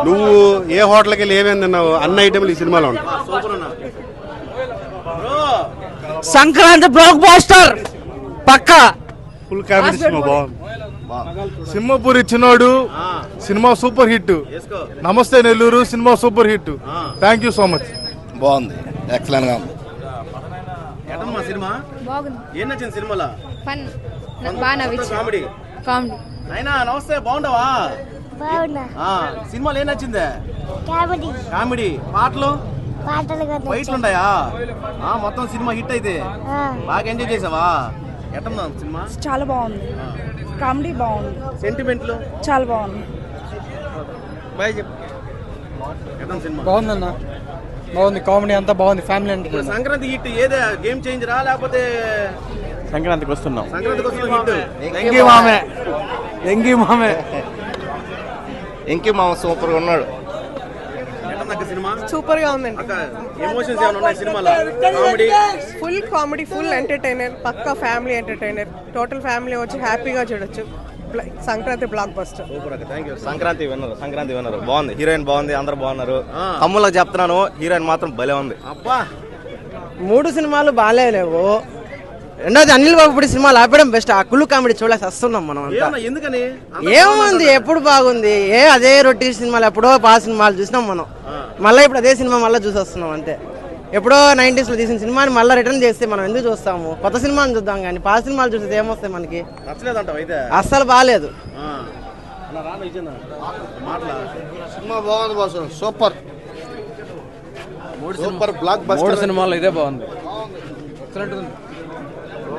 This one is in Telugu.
నువ్వు ఏ హోటల్కి వెళ్ళి ఏమేమి తిన్నావు అన్ని ఐటెంలు ఈ సినిమాలో ఉంటాయి. సంక్రాంతి బ్లాక్ బాస్టర్ పక్కా. ఫుల్ కామెడీ సినిమా బాగుంది. సింహపురి చిన్నోడు సినిమా సూపర్ హిట్. నమస్తే Nellore cinema super hit. Thank you so much. బాగుంది, ఎక్సలెంట్ గా ఉంది. సినిమా బాగుంది. ఏం నచ్చింది సినిమాలో? ఫన్ బాగా నవ్వింది. Comedy comedy. అయినా నమస్తే బాగుండవా? సినిమాలో ఏం నచ్చిందే? కామెడీ. పాటలు ఫైట్లు ఉంటాయా? మొత్తం సినిమా హిట్ అయితే బాగా ఎంజాయ్ చేసావా? ఎట్లా సినిమా? చాలా బాగుంది. కామెడీ బాగుంది. సెంటిమెంట్లు చాలా బాగుంది. బాగుందన్న, బాగుంది. కామెడీ అంతా బాగుంది. ఫ్యామిలీ అంటే సంక్రాంతి హిట్ ఏదే? గేమ్ చేంజరా లేకపోతే సంక్రాంతికి వస్తున్నాం. సంక్రాంతికి వస్తున్న హిట్? ఎంకి మామే, ఎంకి మామే, ఎంకి మామ సూపర్ గా ఉన్నాడు. సినిమా సూపర్ గా ఉందండి. ఎమోషన్స్ ఏమైనా ఉన్నాయి సినిమాలో? Comedy full comedy, full entertainer, పక్కా ఫ్యామిలీ ఎంటర్టైనర్. టోటల్ ఫ్యామిలీ వచ్చి హ్యాపీగా చూడొచ్చు. Sankranti blockbuster. Sankranti winner బాగుంది. హీరోయిన్ బాగుంది, అందరు బాగున్నారు. తమ్ముళ్ళకి చెప్తున్నాను, హీరోయిన్ మాత్రం భలే ఉంది. అబ్బా 3 సినిమాలు బాగాలేవు. రెండోది అనిల్ బాబు ఇప్పుడు సినిమాలు ఆపడం బెస్ట్. ఆ కుళ్ళు కామెడీ చూడలేసి వస్తున్నాం మనం అంతా. ఎందుకని? ఏముంది, ఎప్పుడు బాగుంది. అదే రొట్టి సినిమాలు ఎప్పుడో పాత సినిమాలు చూసినాం మనం. మళ్ళీ ఇప్పుడు అదే సినిమా మళ్ళీ చూసి వస్తున్నాం అంతే. ఎప్పుడో 90s లో తీసిన సినిమాని మళ్ళీ రిటర్న్ చేస్తే మనం ఎందుకు చూస్తాము? కొత్త సినిమాని చూద్దాం కానీ పాత సినిమాలు చూస్తే ఏమొస్తాయి మనకి? అస్సలు బాగాలేదు. సినిమా బాగుంది boss, super super block buster. 3 సినిమాలు ఇదే బాగుంది.